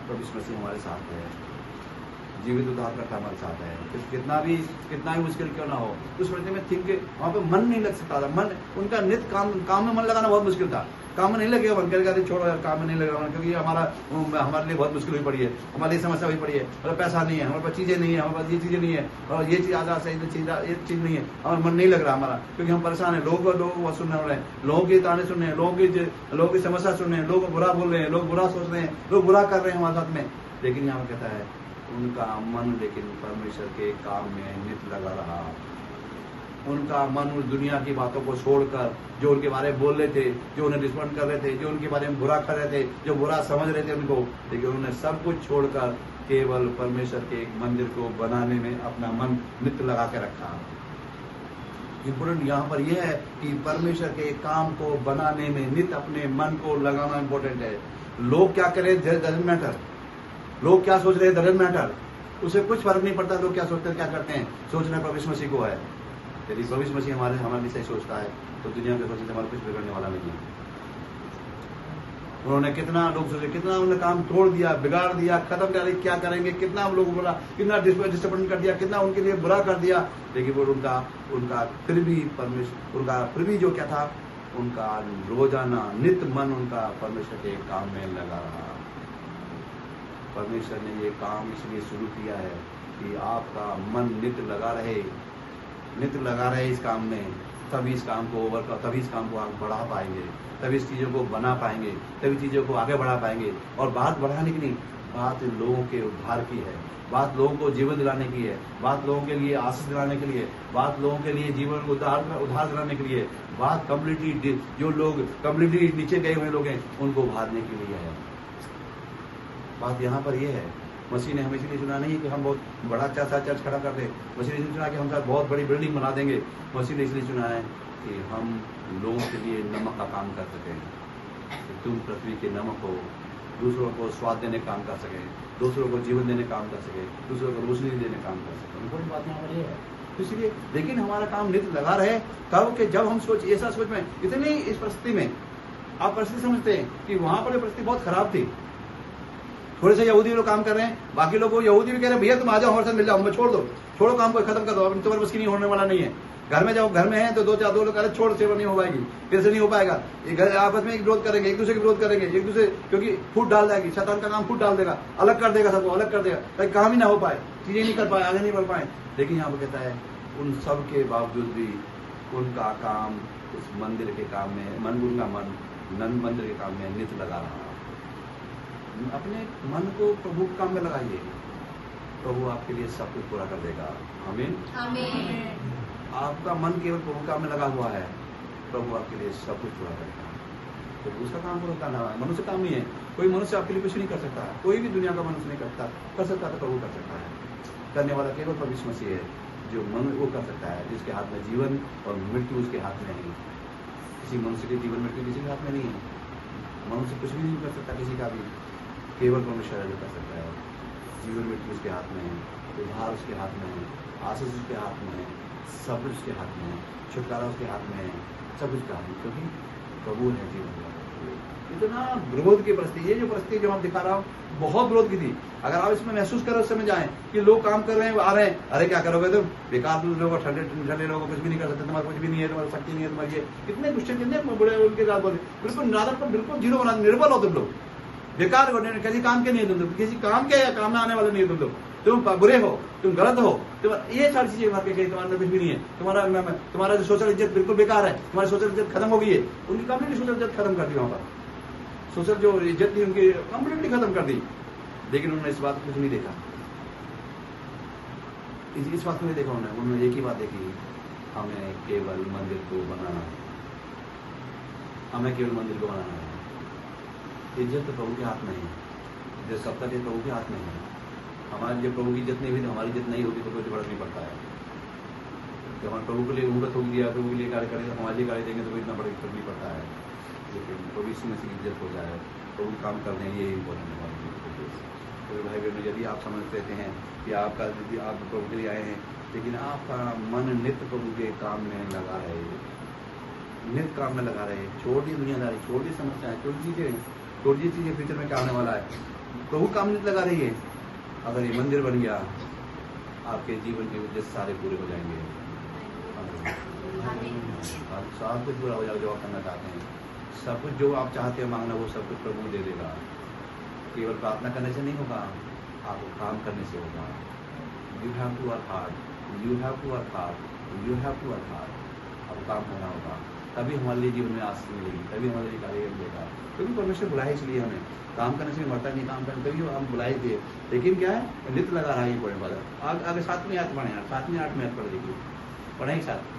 प्रभु यीशु मसीह हमारे साथ है, जीवित उद्धारकर्ता हमारे साथ है। कितना भी मुश्किल क्यों ना हो, उस परिस्थिति में थिंक वहाँ पे मन नहीं लग सकता था। मन उनका नित्य काम में मन लगाना बहुत मुश्किल था। काम में नहीं लगेगा, मन करेगा छोड़ो यार, काम में नहीं लगेगा मन, क्योंकि हमारे लिए बहुत मुश्किल हुई पड़ी है, हमारे लिए समस्या हुई पड़ी है, हमारे पैसा नहीं है, हमारे पास चीजें नहीं है, हमारे पास ये चीजें नहीं है, और ये चीज आजा सही ये चीज नहीं है, हमारा मन नहीं लग रहा हमारा, क्योंकि हम परेशान है। लोग सुन रहे हैं, लोगों की ताने सुन रहे हैं, लोगों की समस्या सुन रहे हैं, लोग बुरा बोल रहे हैं, लोग बुरा सोच रहे हैं, लोग बुरा कर रहे हैं हमारे साथ में। लेकिन यहाँ कहता है उनका मन लेकिन परमेश्वर के काम में नित लगा रहा। उनका मन उस दुनिया की बातों को छोड़कर, जो उनके बारे में बोल रहे थे, जो उन्हें रिस्पॉन्ड कर रहे थे, जो उनके बारे में बुरा कर रहे थे, जो बुरा समझ रहे थे उनको, लेकिन उन्होंने सब कुछ छोड़कर केवल परमेश्वर के एक मंदिर को बनाने में अपना मन नित्य लगा के रखा। इम्पोर्टेंट यहाँ पर यह है कि परमेश्वर के काम को बनाने में नित्य अपने मन को लगाना इम्पोर्टेंट है। लोग क्या करें डजंट मैटर, लोग क्या सोच रहे हैं डजंट मैटर, उसे कुछ फर्क नहीं पड़ता। लोग क्या सोचते हैं, क्या करते हैं, सोचना प्रभु यीशु मसीह को है। यदि प्रभु यीशु मसीह हमारे लिए सही सोचता है तो दुनिया के सोचने से हमारा कुछ बिगड़ने वाला नहीं है। उन्होंने कितना लोग सोचे, कितना उन्होंने काम तोड़ दिया, बिगाड़ दिया, खत्म कर दिया, क्या करेंगे, कितना लोग बोला, कितना डिस्टर्बेंस कर दिया, कितना उनके लिए बुरा कर दिया। लेकिन वो उनका फिर भी जो क्या था, उनका रोजाना नित्य मन उनका परमेश्वर के काम में लगा रहा। परमेश्वर ने ये काम इसलिए शुरू किया है कि आपका मन नित्य लगा रहे इस काम में, तभी इस काम को तभी इस काम को आगे बढ़ा पाएंगे, तभी इस चीज़ों को बना पाएंगे, तभी चीज़ों को आगे बढ़ा पाएंगे। और बात बढ़ाने की नहीं, बात लोगों के उद्धार की है, बात लोगों को जीवन दिलाने की है, बात लोगों के लिए आशीष दिलाने के लिए, बात लोगों के लिए जीवन उद्धार दिलाने के लिए, बात कम्युनिटी, जो लोग कम्युनिटी नीचे गए हुए लोग हैं उनको उभारने के लिए है। बात यहाँ पर यह है, मसीह ने हमें इसलिए चुना नहीं कि हम बहुत बड़ा अच्छा चर्च खड़ा कर दें, मसीह ने इसलिए चुना कि हम साथ बहुत बड़ी बिल्डिंग बना देंगे। मसीह ने इसलिए चुना है कि हम लोगों के लिए नमक का काम कर सकें, कि तुम पृथ्वी के नमक हो, दूसरों को स्वाद देने का काम कर सके, दूसरों को जीवन देने का काम कर सके, दूसरों को रोशनी देने का काम कर सके। इम्पोर्टेंट बात यहाँ पर यह है। इसलिए लेकिन हमारा काम नित्य लगा रहे कब कि जब हम ऐसा सोच में इतनी इस परिस्थिति में, आप परिस्थिति समझते हैं कि वहां पर परिस्थिति बहुत खराब थी, थोड़े से यहूदी लोग काम कर रहे हैं, बाकी लोग यहूदी भी कह रहे हैं भैया तुम आ जाओ हमारे साथ मिल जाओ, हमें छोड़ो काम को खत्म कर दो, अब तुम्हारे बस की नहीं होने वाला नहीं है। घर में जाओ, घर में है तो दो लोग कह रहे छोड़, सेवा नहीं हो पाएगी, फिर से नहीं हो पाएगा, घर आपस में विरोध करेंगे, एक दूसरे के विरोध करेंगे, एक दूसरे, क्योंकि फूट डाल जाएगी, शैतान का काम फूट डाल देगा, अलग कर देगा, सबको अलग कर देगा, ताकि काम ही ना हो पाए, चीजें नहीं कर पाए, आगे नहीं बढ़ पाए। लेकिन यहाँ पर कहता है उन सब के बावजूद भी उनका काम उस मंदिर के काम में, उनका मन मंदिर के काम में नित्य लगा रहा। अपने मन को प्रभु के काम में लगाइए, प्रभु आपके लिए सब कुछ पूरा कर देगा। आमीन। आपका मन केवल प्रभु काम में लगा हुआ है, प्रभु आपके लिए सब कुछ पूरा करेगा। तो उसका काम पूरा करना है, मनुष्य काम नहीं है। कोई मनुष्य आपके लिए कुछ नहीं कर सकता, कोई भी दुनिया का मनुष्य नहीं कर सकता तो प्रभु कर सकता है। करने वाला केवल प्रभु यीशु मसीह है, जो मन वो कर सकता है, जिसके हाथ में जीवन और मृत्यु उसके हाथ में नहीं। किसी मनुष्य के जीवन मृत्यु किसी के हाथ में नहीं है, मनुष्य कुछ भी नहीं कर सकता किसी का भी, केवल परमेश्वर जो कर सकता है। जीवन मृत्यु उसके हाथ में है, उद्धार उसके हाथ में है, आशीष उसके हाथ में है, सब कुछ उसके हाथ में है, छुटकारा उसके हाथ में है, सब कुछ हाथ में, क्योंकि प्रभु है जीवन का। इतना विरोध की परिस्थिति, ये जो परिस्थिति जो मैं दिखा रहा हूँ बहुत विरोध की थी। अगर आप इसमें महसूस करो, उस समय जाए कि लोग काम कर रहे हैं, आ रहे हैं, अरे क्या करोगे तुम, बेकार लोगों, ठंडे लोगों को कुछ भी नहीं कर सकते, तुम्हारा कुछ भी नहीं है, तुम्हारी शक्ति नहीं है, तुम्हारी ये कितने क्वेश्चन, कितने बड़े उनके साथ बोले, बिल्कुल निराधार पर बिल्कुल जीरो बना, निर्बल हो तुम लोग, बेकार हो, किसी काम के नहीं है तुम लोग, किसी काम के या काम में आने वाले नहीं है तुम लोग, तुम बुरे हो, तुम गलत हो, ये सारी चीजें भर के गई, तुम्हारे कुछ भी नहीं है, तुम्हारा जो सोशल इज्जत बिल्कुल बेकार है, तुम्हारी सोशल इज्जत खत्म हो गई है। उनकी कंप्लीटली सोशल इज्जत खत्म कर दी, वहां पर सोशल जो इज्जत थी उनकी कंप्लीटली खत्म कर दी। लेकिन उन्होंने इस बात को कुछ नहीं देखा, इस बात को नहीं देखा उन्होंने एक ही बात देखी, हमें केवल मंदिर को बनाना है, हमें केवल मंदिर को बनाना है। इज्जत तो प्रभु के हाथ में है, जो सब तक प्रभु के हाथ में है। हमारी जब प्रभु की इज्जत नहीं हुई तो हमारी इज्जत नहीं होगी तो कोई फर्क नहीं पड़ता है। जब हम प्रभु के लिए उंगली थूक दिया, प्रभु के लिए कार्य करेंगे, हमारे लिए कार्य देंगे तो कोई इतना बड़ा फर्क नहीं पड़ता है। लेकिन प्रभु यीशु मसीह की इज्जत हो जाए, प्रभु काम कर दें, ये इम्पोर्टेंट है हमारे लिए। तो भाई बहनों, यदि आप समझ लेते हैं कि आप प्रभु के लिए आए हैं, लेकिन आपका मन नित्य प्रभु के काम में लगा रहे, नित्य काम में लगा रहे, छोड़ दी दुनियादारी, छोड़ दी समस्याएं, छोड़ दी चीजें फ्यूचर में क्या होने वाला है। प्रभु काम नित लगा रही है। अगर ये मंदिर बन गया, आपके जीवन के उद्देश्य सारे पूरे हो जाएंगे, सब कुछ पूरा हो जाएगा जो आप करना चाहते हैं। सब कुछ जो आप चाहते हैं मांगना, वो सब कुछ प्रभु दे देगा। केवल प्रार्थना करने से नहीं होगा, आपको काम करने से होगा। You have to work hard, you have to work hard, you have to work hard. आपको काम करना होगा, तभी हमारे लिए जीवन में आशीष मिलेगी, तभी हमारे लिए कार्य मिलेगा। क्योंकि परमेश्वर बुलाए इसलिए हमें, काम करने से मरता नहीं, काम करने तभी हम बुलाए थे। लेकिन क्या है, नित्य लगा रहा है पढ़ने वाला। आगे 7वीं आयत पढ़े, 7वीं 8वीं आयत पढ़ देखिए, पढ़ेंगे साथ।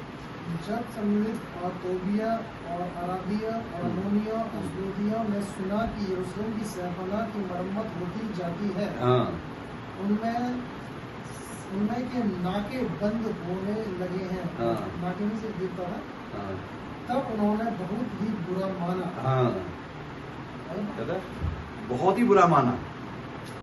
जब सम्मिलित और तोबिया और अराबिया और अमोनिया और अस्दोदिया में सुना कि यरूशलेम की शहरपनाह की मरम्मत होती जाती है, उनमें के नाके बंद होने लगे हैं, नाके में से गिरता है, तब उन्होंने बहुत ही बुरा माना। बहुत ही बुरा माना।